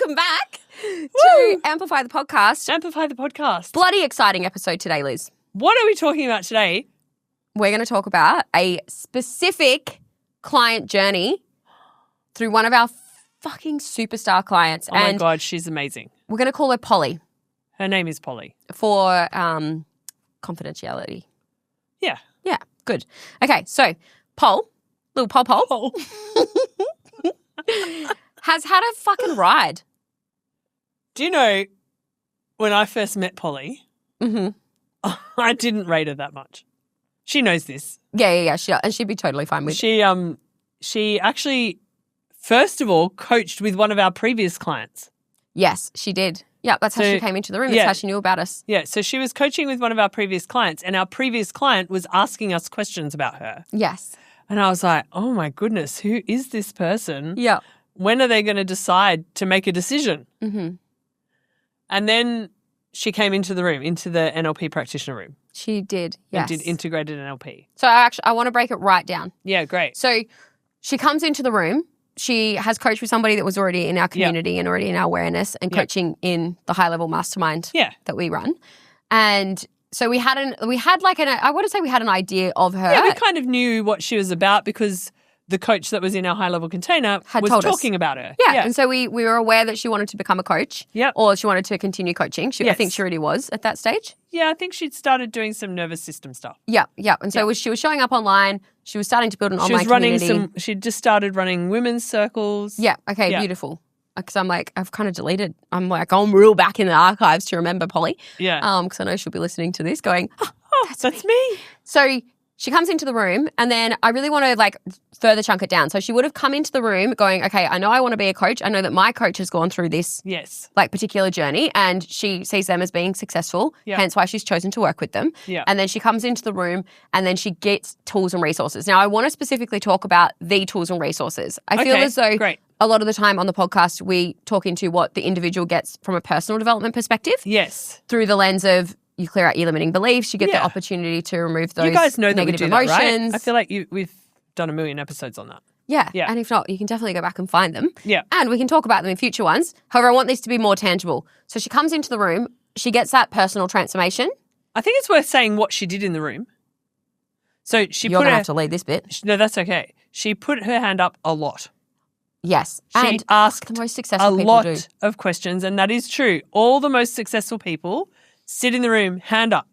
Welcome back to Amplify the Podcast. Amplify the Podcast. Bloody exciting episode today, Liz. What are we talking about today? We're going to talk about a specific client journey through one of our fucking superstar clients. Oh, my God, she's amazing. We're going to call her Polly. Her name is Polly. For confidentiality. Yeah. Yeah, good. Okay, so little Pol, has had a fucking ride. Do you know, when I first met Polly, I didn't rate her that much. She knows this. Yeah. And she'd be totally fine with it. She actually, first of all, coached with one of our previous clients. Yes, she did. Yeah, that's how she came into the room. That's how she knew about us. Yeah, so she was coaching with one of our previous clients, and our previous client was asking us questions about her. Yes. And I was like, oh, my goodness, who is this person? Yeah. When are they going to decide to make a decision? Mm-hmm. And then she came into the room, into the NLP Practitioner room. She did, yes. And did Integrated NLP. So I want to break it right down. Yeah, great. So she comes into the room. She has coached with somebody that was already in our community and already in our awareness and coaching in the high-level mastermind that we run. And so we had an idea of her. Yeah, we kind of knew what she was about because the coach that was in our high-level container was talking about her. Yeah, and so we were aware that she wanted to become a coach or she wanted to continue coaching. I think she already was at that stage. Yeah, I think she'd started doing some nervous system stuff. Yeah. And so she was showing up online. She was starting to build an online community. She'd just started running women's circles. Yeah, okay, beautiful. Because I'm like, I've kind of deleted. I'm real back in the archives to remember Polly. Yeah. Because I know she'll be listening to this going, that's me. So she comes into the room and then I really want to further chunk it down. So she would have come into the room going, okay, I know I want to be a coach. I know that my coach has gone through this particular journey and she sees them as being successful, hence why she's chosen to work with them. Yeah. And then she comes into the room and then she gets tools and resources. Now, I want to specifically talk about the tools and resources. I feel as though a lot of the time on the podcast we talk into what the individual gets from a personal development perspective. Yes. Through the lens of you clear out your limiting beliefs, you get the opportunity to remove those negative emotions. You guys know that we do that, right? I feel like we've done 1 million episodes on that. Yeah. And if not, you can definitely go back and find them. Yeah. And we can talk about them in future ones. However, I want these to be more tangible. So she comes into the room, she gets that personal transformation. I think it's worth saying what she did in the room. So You're going to have to lead this bit. No, that's okay. She put her hand up a lot. Yes. She asked the most successful a lot of questions, and that is true. All the most successful people sit in the room, hand up.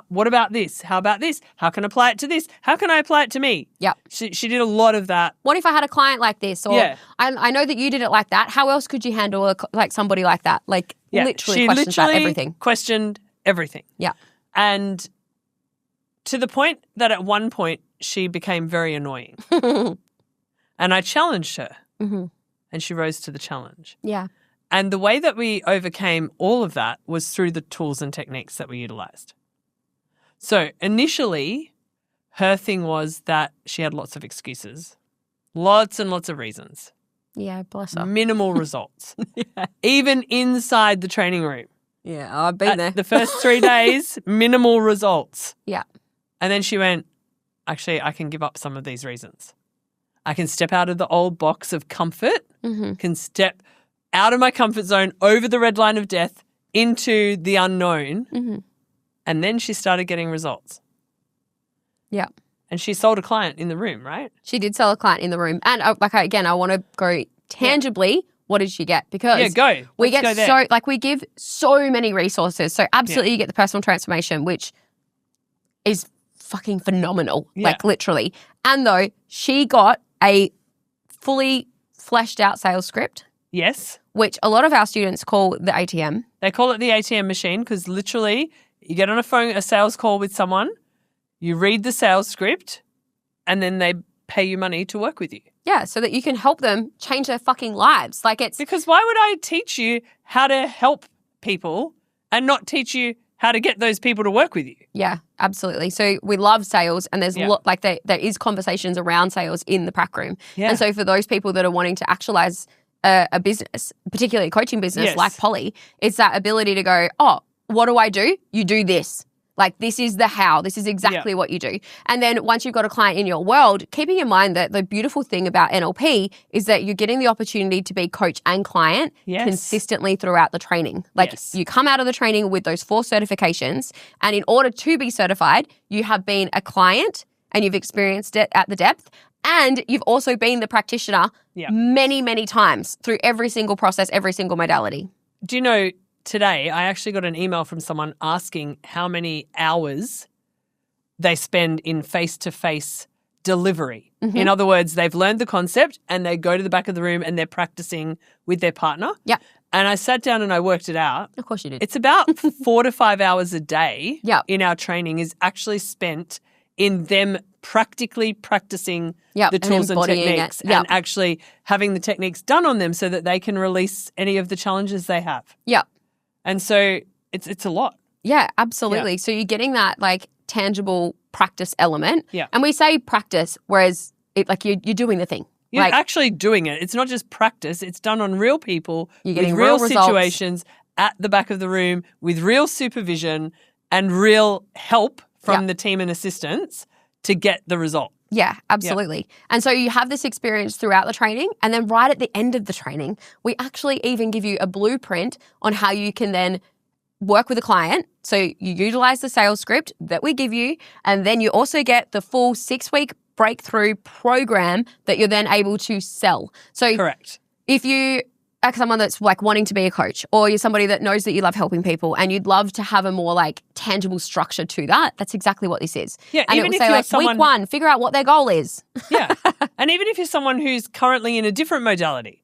What about this? How about this? How can I apply it to this? How can I apply it to me? Yep. She did a lot of that. What if I had a client like this? Or I know that you did it like that. How else could you handle somebody like that? Literally questions about everything. Questioned everything. Yeah. And to the point that at one point she became very annoying. And I challenged her. Mm-hmm. And she rose to the challenge. Yeah. And the way that we overcame all of that was through the tools and techniques that we utilized. So initially, her thing was that she had lots of excuses, lots and lots of reasons. Yeah, bless her. Minimal results. Even inside the training room. Yeah, I've been there. The first 3 days, minimal results. Yeah. And then she went, actually, I can give up some of these reasons. I can step out of the old box of comfort, can step out of my comfort zone, over the red line of death, into the unknown. Mm-hmm. And then she started getting results. Yeah. And she sold a client in the room, right? She did sell a client in the room. And again, I want to go tangibly, what did she get? Because we give so many resources. So absolutely you get the personal transformation, which is fucking phenomenal, literally. And though she got a fully fleshed out sales script. Yes. Which a lot of our students call the ATM. They call it the ATM machine because literally you get on a sales call with someone, you read the sales script, and then they pay you money to work with you. Yeah, so that you can help them change their fucking lives. Because why would I teach you how to help people and not teach you how to get those people to work with you? Yeah, absolutely. So we love sales and there's there is conversations around sales in the prac room. Yeah. And so for those people that are wanting to actualize a business, particularly a coaching business like Polly, it's that ability to go, oh, what do? You do this. Like, this is the how. This is exactly what you do. And then once you've got a client in your world, keeping in mind that the beautiful thing about NLP is that you're getting the opportunity to be coach and client consistently throughout the training. Like, you come out of the training with those 4 certifications, and in order to be certified, you have been a client and you've experienced it at the depth, and you've also been the practitioner many, many times through every single process, every single modality. Do you know, today I actually got an email from someone asking how many hours they spend in face-to-face delivery. Mm-hmm. In other words, they've learned the concept and they go to the back of the room and they're practicing with their partner. Yeah. And I sat down and I worked it out. Of course you did. It's about 4 to 5 hours a day in our training is actually spent in them practically practicing the tools and techniques and actually having the techniques done on them so that they can release any of the challenges they have. Yeah. And so it's a lot. Yeah, absolutely. Yeah. So you're getting that like tangible practice element. Yeah. And we say practice, whereas you're doing the thing. You're actually doing it. It's not just practice. It's done on real people you're getting with real results. Situations at the back of the room with real supervision and real help from the team and assistants to get the result. Yeah, absolutely. Yeah. And so you have this experience throughout the training, and then right at the end of the training, we actually even give you a blueprint on how you can then work with a client. So you utilize the sales script that we give you, and then you also get the full 6-week breakthrough program that you're then able to sell. So correct. If you are someone that's like wanting to be a coach, or you're somebody that knows that you love helping people and you'd love to have a more like tangible structure to that, that's exactly what this is. Yeah, and even it will if say you're like week 1, figure out what their goal is. Yeah. And even if you're someone who's currently in a different modality.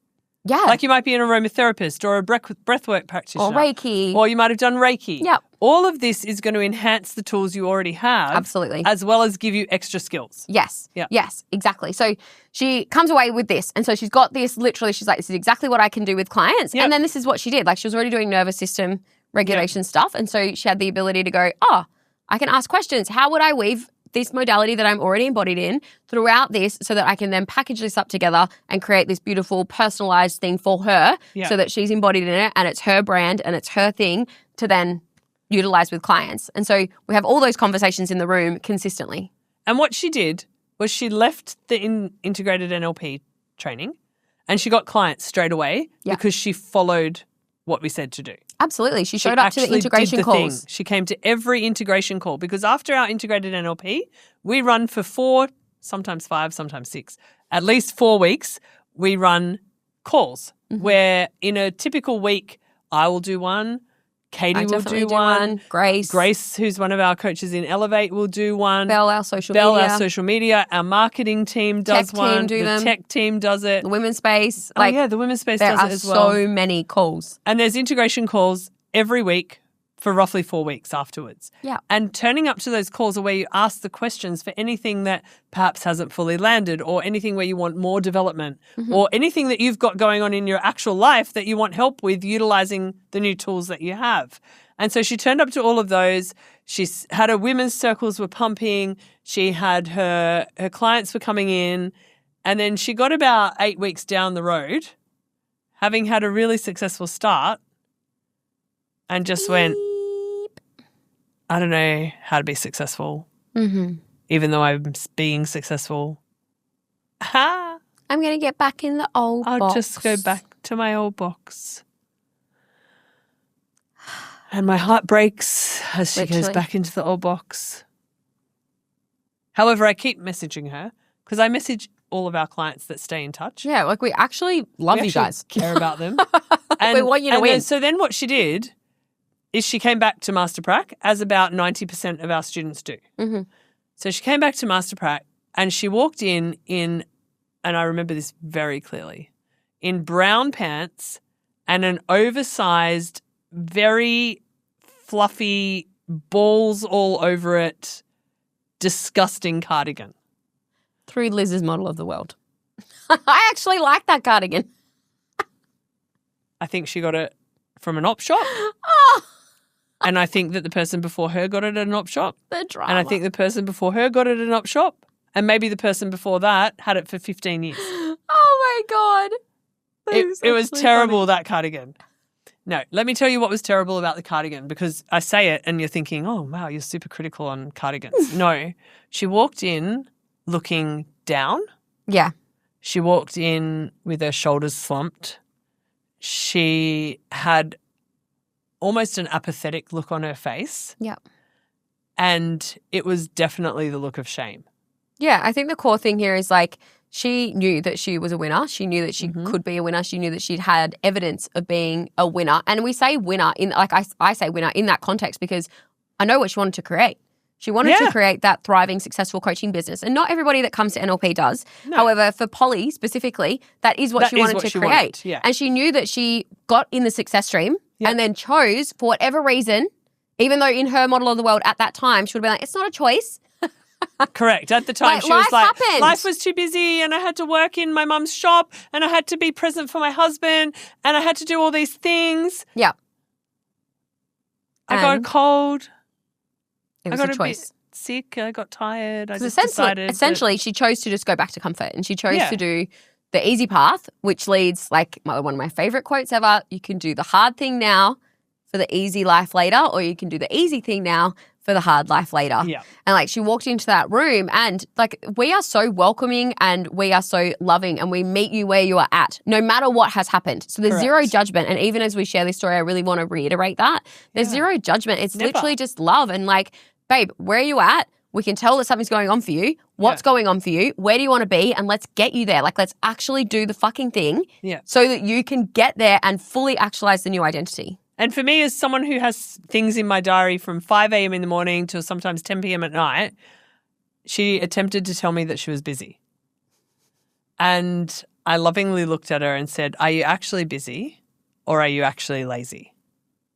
Yeah. Like you might be an aromatherapist or a breathwork practitioner. Or Reiki. Or you might have done Reiki. Yep. All of this is going to enhance the tools you already have. Absolutely. As well as give you extra skills. Yes. Yeah. Yes, exactly. So she comes away with this. And so she's got this literally, she's like, this is exactly what I can do with clients. Yep. And then this is what she did. Like she was already doing nervous system regulation stuff. And so she had the ability to go, I can ask questions. How would I weave this modality that I'm already embodied in throughout this so that I can then package this up together and create this beautiful personalized thing for her so that she's embodied in it and it's her brand and it's her thing to then utilize with clients. And so we have all those conversations in the room consistently. And what she did was she left the integrated NLP training and she got clients straight away because she followed what we said to do. Absolutely. She showed up to the integration calls. She came to every integration call because after our integrated NLP, we run for 4, sometimes 5, sometimes 6, at least 4 weeks, we run calls where in a typical week, I will do one, Caity will do one. Grace, who's one of our coaches in Elevate, will do one. Belle, our social media. Our marketing team does one. The tech team does it. The women's space. The women's space does it as well. There are so many calls. And there's integration calls every week for roughly 4 weeks afterwards. Yeah. And turning up to those calls are where you ask the questions for anything that perhaps hasn't fully landed or anything where you want more development or anything that you've got going on in your actual life that you want help with utilizing the new tools that you have. And so she turned up to all of those. She's had her women's circles were pumping. She had her clients were coming in. And then she got about 8 weeks down the road, having had a really successful start, and just went, I don't know how to be successful, even though I'm being successful. I'm going to get back in the old box. I'll just go back to my old box. And my heart breaks as she goes back into the old box. However, I keep messaging her because I message all of our clients that stay in touch. Yeah, like we actually love you guys. Care about them. And we want you to win. So then what she did is she came back to Master Prac, as about 90% of our students do. So she came back to Master Prac and she walked in, and I remember this very clearly, in brown pants and an oversized, very fluffy, balls all over it, disgusting cardigan. Through Liz's model of the world. I actually like that cardigan. I think she got it from an op shop. And I think that the person before her got it at an op shop. The drama. And I think the person before her got it at an op shop. And maybe the person before that had it for 15 years. Oh, my God. It was terrible, that cardigan. No, let me tell you what was terrible about the cardigan, because I say it and you're thinking, oh, wow, you're super critical on cardigans. No, she walked in looking down. Yeah. She walked in with her shoulders slumped. She had almost an apathetic look on her face. Yeah. And it was definitely the look of shame. Yeah, I think the core thing here is like she knew that she was a winner. She knew that she could be a winner. She knew that she'd had evidence of being a winner. And we say winner in like I say winner in that context because I know what she wanted to create. She wanted to create that thriving, successful coaching business. And not everybody that comes to NLP does. No. However, for Polly specifically, that is what she wanted to create. Yeah. And she knew that she got in the success stream and then chose, for whatever reason, even though in her model of the world at that time, she would have been like, it's not a choice. Correct. At the time, like, she was like, happened. Life was too busy and I had to work in my mum's shop and I had to be present for my husband and I had to do all these things. Yeah. I got a cold. It was a choice. Sick. I got tired. I just essentially, she chose to just go back to comfort and she chose to do the easy path, which leads, like one of my favorite quotes ever, you can do the hard thing now for the easy life later, or you can do the easy thing now for the hard life later. Yeah. And like she walked into that room and like we are so welcoming and we are so loving and we meet you where you are at, no matter what has happened. So there's zero judgment. And even as we share this story, I really want to reiterate that. There's zero judgment. It's literally just love and like, babe, where are you at? We can tell that something's going on for you. What's going on for you? Where do you want to be? And let's get you there. Like, let's actually do the fucking thing so that you can get there and fully actualize the new identity. And for me, as someone who has things in my diary from 5 a.m. in the morning till sometimes 10 p.m. at night, she attempted to tell me that she was busy. And I lovingly looked at her and said, are you actually busy or are you actually lazy?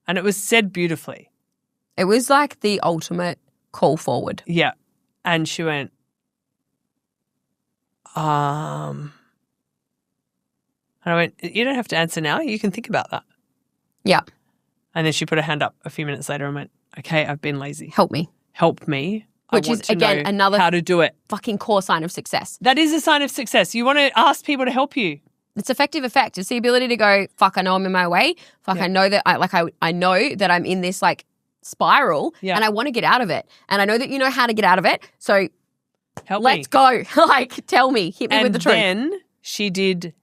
And it was said beautifully. It was like the ultimate call forward. Yeah. And she went, and I went, you don't have to answer now. You can think about that. Yeah. And then she put her hand up a few minutes later and went, okay, I've been lazy. Help me. Help me. Which is, again, another how to do it. Fucking core sign of success. That is a sign of success. You want to ask people to help you. It's effective effect. It's the ability to go, fuck, I know I'm in my way. Fuck, I know that I know that I'm in this like spiral and I want to get out of it. And I know that you know how to get out of it. So let's go. Like, tell me. Hit me with the truth. And then she did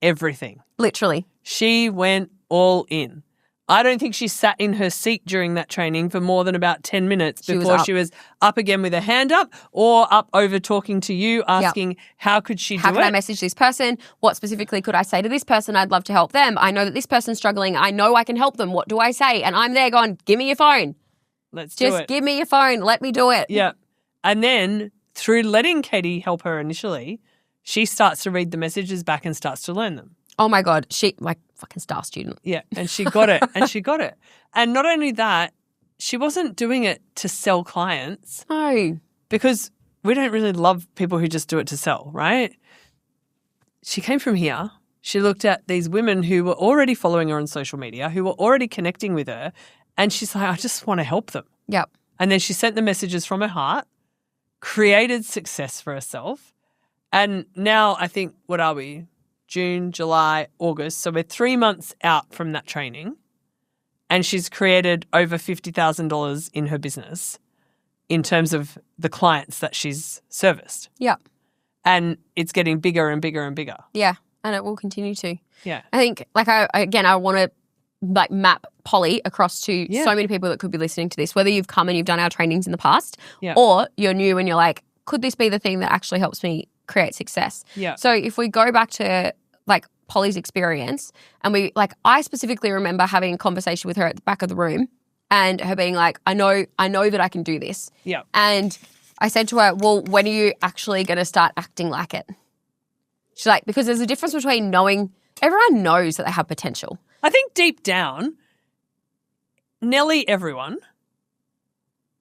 everything. Literally. She went all in. I don't think she sat in her seat during that training for more than about 10 minutes before she was up again with her hand up or up over talking to you, asking how could she do it? How can I message this person? What specifically could I say to this person? I'd love to help them. I know that this person's struggling. I know I can help them. What do I say? And I'm there going, give me your phone. Let's do it. Just give me your phone. Let me do it. Yeah. And then through letting Caity help her initially, she starts to read the messages back and starts to learn them. Oh my God. She like fucking star student. Yeah. And she got it. And not only that, she wasn't doing it to sell clients. No. Because we don't really love people who just do it to sell, right? She came from here. She looked at these women who were already following her on social media, who were already connecting with her. And she's like, I just want to help them. Yep. And then she sent the messages from her heart, created success for herself. And now I think, what are we? June, July, August. So we're 3 months out from that training and she's created over $50,000 in her business in terms of the clients that she's serviced. Yeah. And it's getting bigger and bigger and bigger. Yeah. And it will continue to. Yeah. I think like I want to like map Polly across to so many people that could be listening to this, whether you've come and you've done our trainings in the past or you're new and you're like, could this be the thing that actually helps me create success? Yeah. So if we go back to like Polly's experience and I specifically remember having a conversation with her at the back of the room and her being like, I know that I can do this. Yeah. And I said to her, well, when are you actually going to start acting like it? She's like, because there's a difference between knowing, everyone knows that they have potential. I think deep down, nearly everyone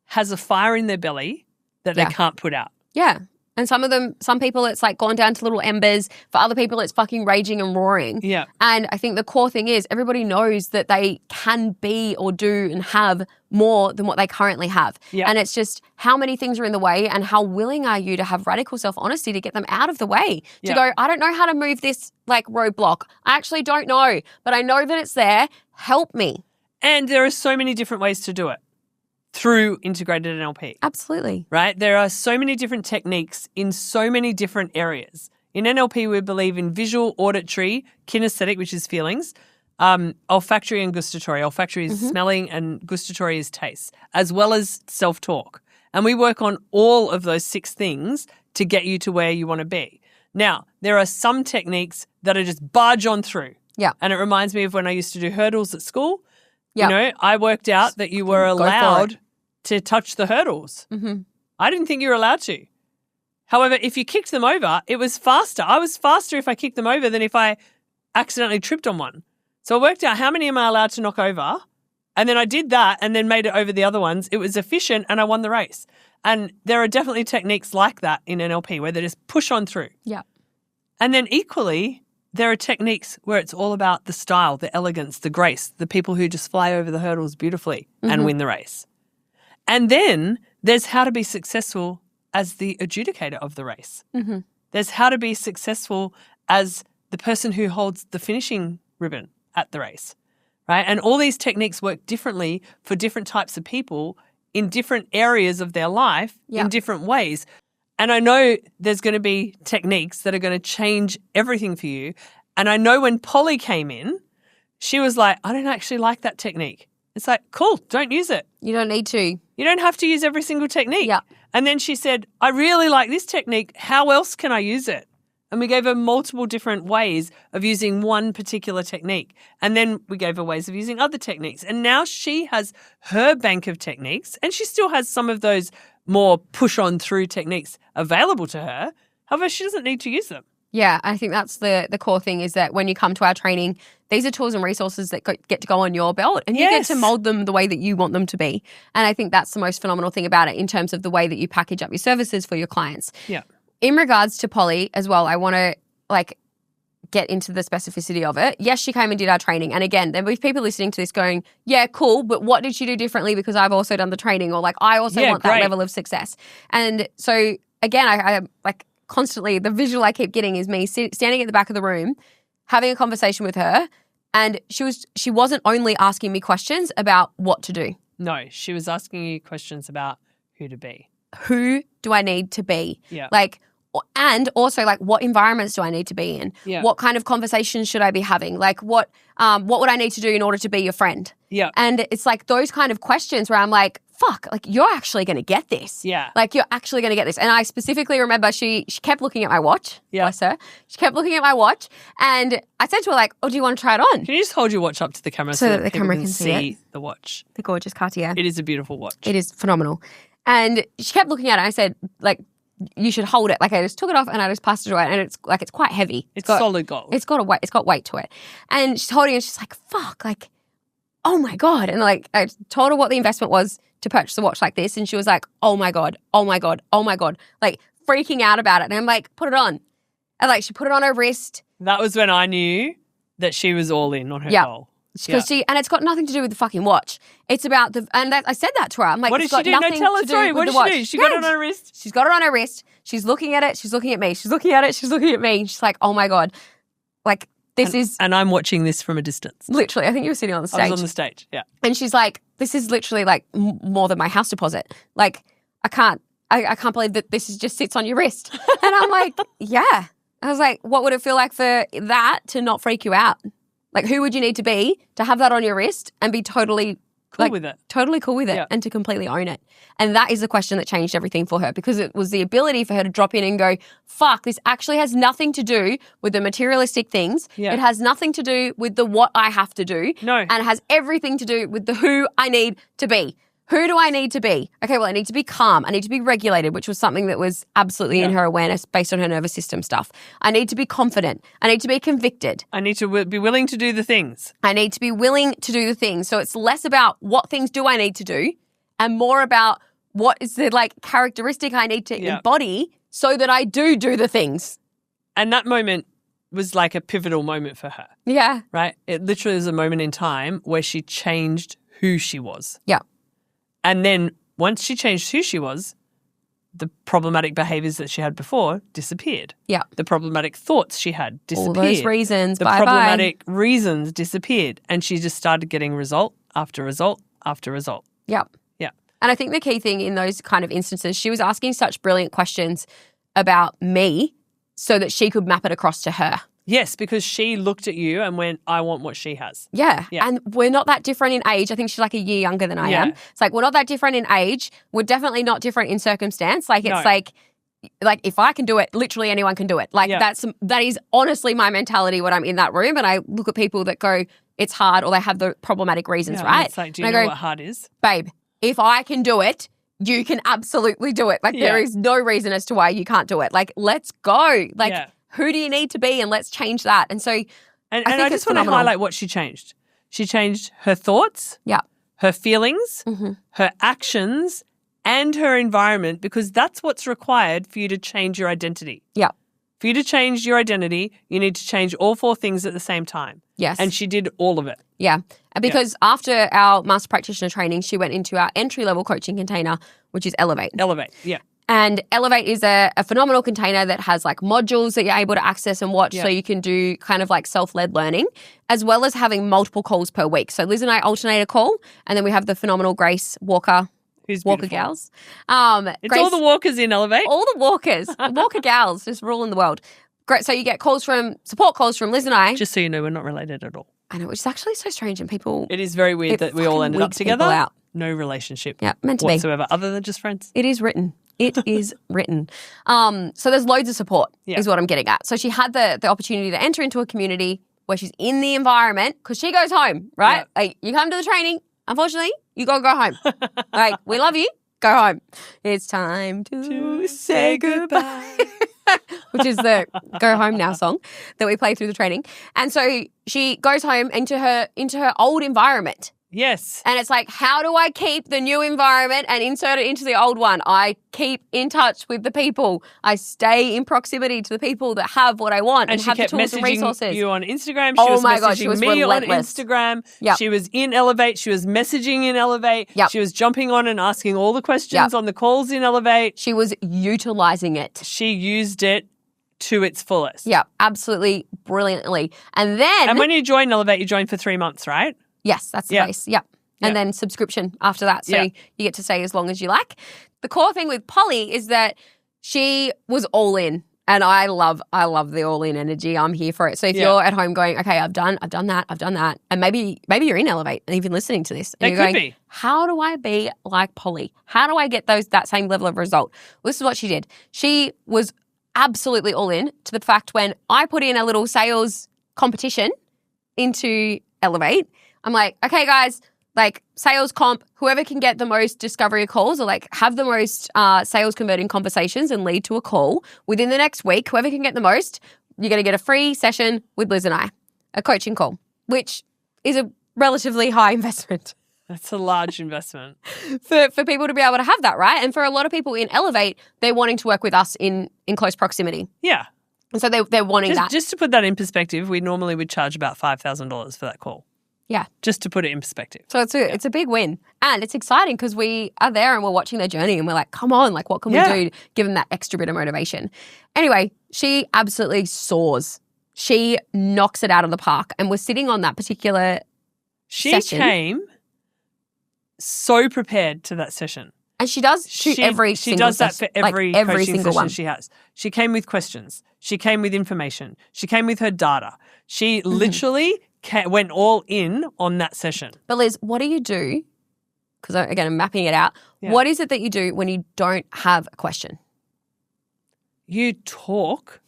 has a fire in their belly that they can't put out. Yeah. And some people it's like gone down to little embers. For other people, it's fucking raging and roaring. Yeah. And I think the core thing is everybody knows that they can be or do and have more than what they currently have. Yeah. And it's just how many things are in the way and how willing are you to have radical self-honesty to get them out of the way. To go, I don't know how to move this like roadblock. I actually don't know, but I know that it's there. Help me. And there are so many different ways to do it. Through integrated NLP. Absolutely. Right? There are so many different techniques in so many different areas. In NLP, we believe in visual, auditory, kinesthetic, which is feelings, olfactory and gustatory. Olfactory is smelling and gustatory is taste, as well as self-talk. And we work on all of those 6 things to get you to where you want to be. Now, there are some techniques that are just barge on through. Yeah. And it reminds me of when I used to do hurdles at school. You know, I worked out that you were allowed to touch the hurdles. Mm-hmm. I didn't think you were allowed to. However, if you kicked them over, it was faster. I was faster if I kicked them over than if I accidentally tripped on one. So I worked out how many am I allowed to knock over, and then I did that and then made it over the other ones. It was efficient and I won the race. And there are definitely techniques like that in NLP where they just push on through. Yeah. And then equally, there are techniques where it's all about the style, the elegance, the grace, the people who just fly over the hurdles beautifully and win the race. And then there's how to be successful as the adjudicator of the race. Mm-hmm. There's how to be successful as the person who holds the finishing ribbon at the race, right? And all these techniques work differently for different types of people in different areas of their life in different ways. And I know there's going to be techniques that are going to change everything for you. And I know when Polly came in, she was like, I don't actually like that technique. It's like, cool, don't use it. You don't need to. You don't have to use every single technique. Yeah. And then she said, I really like this technique. How else can I use it? And we gave her multiple different ways of using one particular technique. And then we gave her ways of using other techniques. And now she has her bank of techniques, and she still has some of those more push-on-through techniques available to her. However, she doesn't need to use them. Yeah, I think that's the core thing is that when you come to our training, these are tools and resources that get to go on your belt and you get to mold them the way that you want them to be. And I think that's the most phenomenal thing about it in terms of the way that you package up your services for your clients. Yeah. In regards to Polly as well, I want to get into the specificity of it. Yes, she came and did our training. And again, there'll be people listening to this going, yeah, cool, but what did she do differently because I've also done the training or I also want that level of success. And so again, I constantly, the visual I keep getting is me standing at the back of the room, having a conversation with her. And she wasn't only asking me questions about what to do. No, she was asking you questions about who to be. Who do I need to be? Yeah. And also what environments do I need to be in? Yeah. What kind of conversations should I be having? What would I need to do in order to be your friend? Yeah. And it's those kind of questions where I'm like, fuck, you're actually going to get this. Yeah. You're actually going to get this. And I specifically remember she kept looking at my watch. Yeah. Bless her. She kept looking at my watch and I said to her oh, do you want to try it on? Can you just hold your watch up to the camera so that the camera can see the watch? The gorgeous Cartier. It is a beautiful watch. It is phenomenal. And she kept looking at it. I said, you should hold it. I just took it off and I just passed it away. And it's it's quite heavy. It's solid gold. It's got weight to it. And she's holding it. She's like, fuck, oh my God. And I told her what the investment was to purchase a watch like this. And she was like, oh my God, oh my God, oh my God. Freaking out about it. And I'm like, put it on. And she put it on her wrist. That was when I knew that she was all in on her goal. Because and it's got nothing to do with the fucking watch. It's about I said that to her. I'm like, what did she do? No, tell her story. What did she do? She got it on her wrist. She's got it on her wrist. She's looking at it. She's looking at me. She's looking at it. She's looking at me. She's like, oh my God. This is. And I'm watching this from a distance. Literally. I think you were sitting on the stage. I was on the stage. Yeah. And she's like, this is literally more than my house deposit. I can't believe that this just sits on your wrist. And I'm like, yeah. I was like, what would it feel like for that to not freak you out? Who would you need to be to have that on your wrist and be totally cool with it? Totally cool with it and to completely own it. And that is the question that changed everything for her because it was the ability for her to drop in and go, fuck, this actually has nothing to do with the materialistic things. Yeah. It has nothing to do with the what I have to do. No. And it has everything to do with the who I need to be. Who do I need to be? Okay, well, I need to be calm. I need to be regulated, which was something that was absolutely in her awareness based on her nervous system stuff. I need to be confident. I need to be convicted. I need to be willing to do the things. I need to be willing to do the things. So it's less about what things do I need to do and more about what is the characteristic I need to embody so that I do the things. And that moment was like a pivotal moment for her. Yeah. Right? It literally was a moment in time where she changed who she was. Yeah. And then once she changed who she was, the problematic behaviors that she had before disappeared. Yeah. The problematic thoughts she had disappeared. All those reasons. The problematic reasons disappeared. And she just started getting result after result after result. Yeah. Yeah. And I think the key thing in those kind of instances, she was asking such brilliant questions about me so that she could map it across to her. Yes, because she looked at you and went, I want what she has. Yeah. And we're not that different in age. I think she's like a year younger than I am. It's like we're not that different in age. We're definitely not different in circumstance. Like it's like if I can do it, literally anyone can do it. Like that is honestly my mentality when I'm in that room and I look at people that go, it's hard, or they have the problematic reasons, right? It's like, do you know what hard is? Babe, if I can do it, you can absolutely do it. Like there is no reason as to why you can't do it. Like let's go. Like who do you need to be, and let's change that. And so I just want to highlight what she changed. She changed her thoughts, her feelings, her actions, and her environment, because that's what's required for you to change your identity. Yeah. For you to change your identity, you need to change all 4 things at the same time. Yes. And she did all of it. Yeah. Because after our Master Practitioner training, she went into our entry-level coaching container, which is Elevate. Elevate, yeah. And Elevate is a phenomenal container that has like modules that you're able to access and watch so you can do kind of like self-led learning, as well as having multiple calls per week. So Liz and I alternate a call, and then we have the phenomenal Grace Walker. Who's Walker beautiful. gals. It's Grace, all the walkers in Elevate. All the walkers. Walker gals just ruling the world. Great. So you get support calls from Liz and I. Just so you know, we're not related at all. I know, which is actually so strange, and people. It is very weird that we all ended up together. No relationship meant to whatsoever, other than just friends. It is written. It is written. So there's loads of support is what I'm getting at. So she had the opportunity to enter into a community where she's in the environment, because she goes home, right? Yeah. Like, you come to the training, unfortunately, you got to go home. Like, we love you, go home. It's time to say goodbye. Which is the Go Home Now song that we play through the training. And so she goes home into her old environment. Yes. And it's like, how do I keep the new environment and insert it into the old one? I keep in touch with the people. I stay in proximity to the people that have what I want and have the tools and resources. You on Instagram. She was messaging me relentless. on Instagram. Yep. She was in Elevate. She was messaging in Elevate. Yep. She was jumping on and asking all the questions on the calls in Elevate. She was utilizing it. She used it to its fullest. Yeah, absolutely brilliantly. And when you join Elevate, you join for 3 months, right? Yes, that's the base. Yep. And then subscription after that. So you get to stay as long as you like. The core thing with Polly is that she was all in. And I love the all in energy. I'm here for it. So if you're at home going, okay, I've done that. And maybe you're in Elevate and even listening to this. And you're going, how do I be like Polly? How do I get that same level of result? Well, this is what she did. She was absolutely all in to the fact when I put in a little sales competition into Elevate, I'm like, okay, guys, like sales comp, whoever can get the most discovery calls or like have the most sales converting conversations and lead to a call within the next week, whoever can get the most, you're going to get a free session with Liz and I, a coaching call, which is a relatively high investment. That's a large investment. for people to be able to have that, right? And for a lot of people in Elevate, they're wanting to work with us in close proximity. Yeah. And so they're wanting that. Just to put that in perspective, we normally would charge about $5,000 for that call. Yeah. Just to put it in perspective. So it's a big win. And it's exciting because we are there and we're watching their journey and we're like, come on, like what can we do to give them that extra bit of motivation? Anyway, she absolutely soars. She knocks it out of the park. And we're sitting on that particular session. She came so prepared to that session. And she does every single session. She does that for every coaching single session one she has. She came with questions. She came with information. She came with her data. She literally went all in on that session. But Liz, what do you do? Because again, I'm mapping it out. Yeah. What is it that you do when you don't have a question? You talk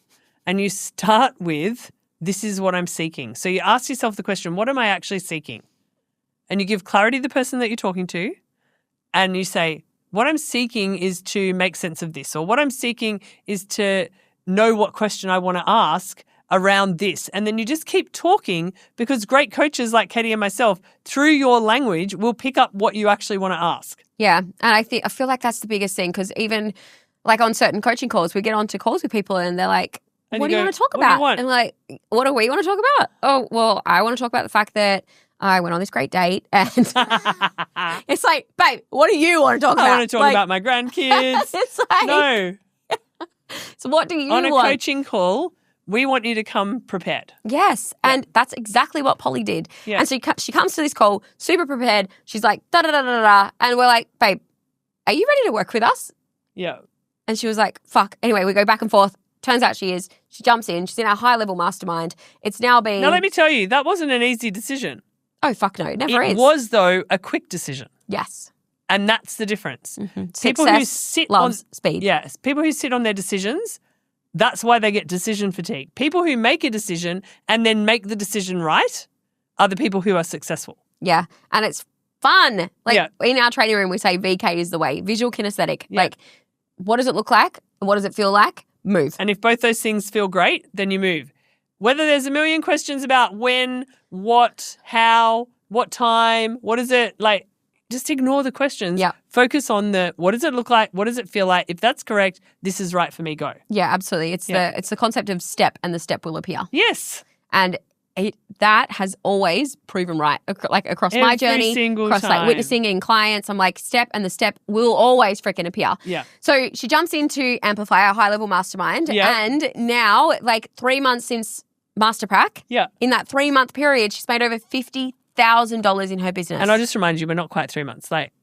and you start with, this is what I'm seeking. So you ask yourself the question, what am I actually seeking? And you give clarity to the person that you're talking to and you say, what I'm seeking is to make sense of this, or what I'm seeking is to know what question I want to ask around this. And then you just keep talking, because great coaches like Caity and myself, through your language, will pick up what you actually want to ask. Yeah. And I feel like that's the biggest thing, because even like on certain coaching calls, we get onto calls with people and they're like, what do you want to talk about? And like, what do we want to talk about? Oh, well, I want to talk about the fact that I went on this great date and it's like, babe, what do you want to talk about? I want to talk about my grandkids. It's like, no. So what do you want? On a coaching call, we want you to come prepared. Yes. And that's exactly what Polly did. Yeah. And so she comes to this call super prepared. She's like, da-da-da-da-da. And we're like, babe, are you ready to work with us? Yeah. And she was like, fuck. Anyway, we go back and forth. Turns out she is. She jumps in. She's in our high-level mastermind. It's now been... Now, let me tell you, that wasn't an easy decision. Oh, fuck no. It never is. It was, though, a quick decision. Yes. And that's the difference. Mm-hmm. People who sit loves speed. Yes. People who sit on their decisions, that's why they get decision fatigue. People who make a decision and then make the decision right are the people who are successful. Yeah. And it's fun. Like in our training room, we say VK is the way. Visual kinesthetic. Yeah. Like, what does it look like? What does it feel like? Move. And if both those things feel great, then you move. Whether there's a million questions about when, what, how, what time, what is it, like, just ignore the questions. Yeah. Focus on the what does it look like? What does it feel like? If that's correct, this is right for me, go. Yeah, absolutely. It's the concept of step and the step will appear. Yes. And that has always proven right. Like across my journey, across like witnessing in clients, I'm like, step and the step will always freaking appear. Yeah. So she jumps into Amplify, our high-level mastermind. Yeah. And now, like 3 months since Master Prac, in that 3-month period, she's made over $50,000 in her business. And I'll just remind you, we're not quite 3 months. Like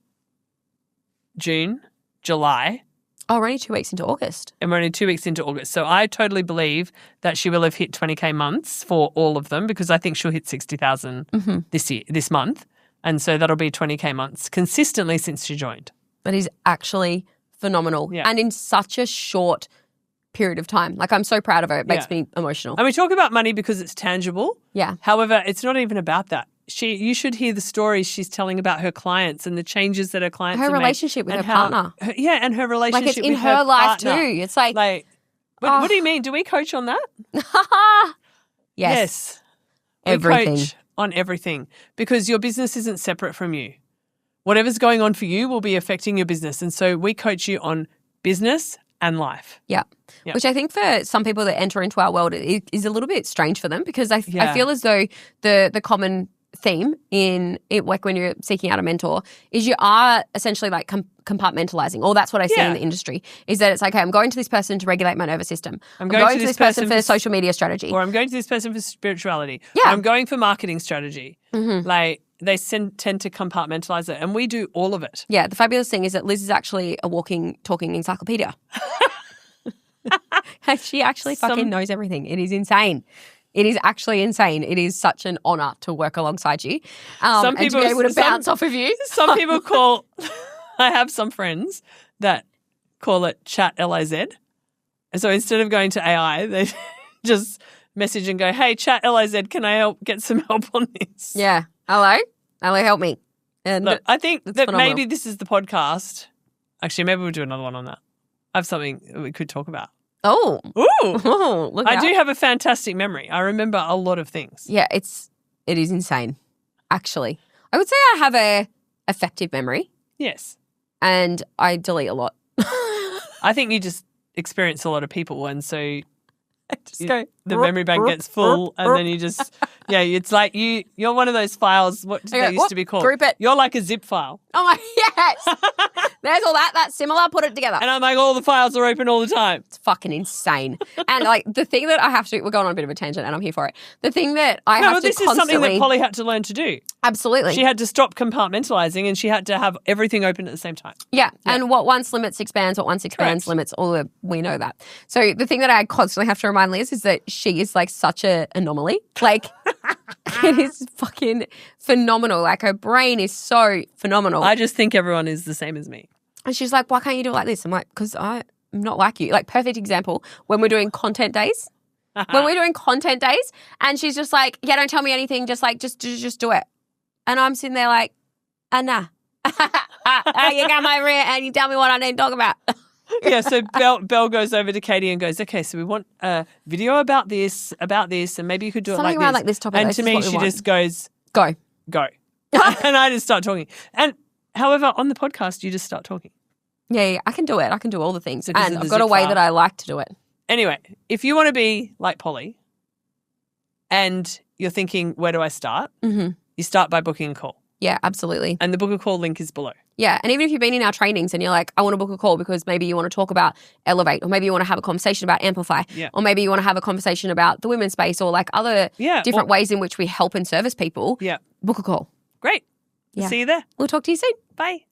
June, July. Oh, we're only 2 weeks into August. And we're only 2 weeks into August. So I totally believe that she will have hit 20K months for all of them because I think she'll hit 60,000 this month. And so that'll be 20K months consistently since she joined. That is actually phenomenal. Yeah. And in such a short period of time. Like, I'm so proud of her. It makes me emotional. And we talk about money because it's tangible. Yeah. However, it's not even about that. You should hear the stories she's telling about her clients and the changes that her clients have made. Her relationship with her partner. And her relationship with her partner. Like, it's in her life too. It's like what do you mean? Do we coach on that? Yes. Everything. We coach on everything because your business isn't separate from you. Whatever's going on for you will be affecting your business. And so we coach you on business and life. Yeah. Which I think for some people that enter into our world is a little bit strange for them because I feel as though the common theme in it, like when you're seeking out a mentor, is you are essentially like compartmentalizing. Or that's what I see in the industry is that it's like, okay, I'm going to this person to regulate my nervous system. I'm going to this person for social media strategy. Or I'm going to this person for spirituality. Yeah. Or I'm going for marketing strategy. Mm-hmm. Like they tend to compartmentalize it and we do all of it. Yeah. The fabulous thing is that Liz is actually a walking, talking encyclopedia. She actually fucking knows everything. It is insane. It is actually insane. It is such an honor to work alongside you and to be able to bounce off of you. Some people call – I have some friends that call it chat LIZ. And so instead of going to AI, they just message and go, hey, chat LIZ, can I get some help on this? Yeah. Hello, help me. And look, I think that phenomenal. Maybe this is the podcast. Actually, maybe we'll do another one on that. I have something we could talk about. Oh. Ooh. Look I do have a fantastic memory. I remember a lot of things. Yeah, it is insane, actually. I would say I have a effective memory. Yes. And I delete a lot. I think you just experience a lot of people and so the memory bank gets full and then you just, it's like you're one of those files, what did they used to be called? Group it. You're like a zip file. Oh my, yes. There's all that's similar, put it together. And I'm like, all the files are open all the time. It's fucking insane. And like the thing that I have to, we're going on a bit of a tangent and I'm here for it. The thing that I have to this is something that Polly had to learn to do. Absolutely. She had to stop compartmentalizing and she had to have everything open at the same time. Yeah. And what once limits expands, what once expands limits, we know that. So the thing that I constantly have to remind Liz is that she is like such an anomaly. Like it is fucking phenomenal. Like her brain is so phenomenal. I just think everyone is the same as me. And she's like, why can't you do it like this? I'm like, because I'm not like you. Like perfect example, when we're doing content days. And she's just like, yeah, don't tell me anything. Just like, just do it. And I'm sitting there like, nah. You got my rant and you tell me what I need to talk about. Yeah, so Belle goes over to Caity and goes, okay, so we want a video about this, and maybe you could do something it like around this. Like this topic. And to me, she just goes, go. And I just start talking. And however, on the podcast, you just start talking. Yeah, I can do it. I can do all the things. And I've got a way that I like to do it. Anyway, if you want to be like Polly and you're thinking, where do I start? You start by booking a call. Yeah, absolutely. And the book a call link is below. Yeah, and even if you've been in our trainings and you're like, I want to book a call because maybe you want to talk about Elevate, or maybe you want to have a conversation about Amplify, or maybe you want to have a conversation about the women's space, or like other different ways in which we help and service people, book a call. Great. See you there. We'll talk to you soon. Bye.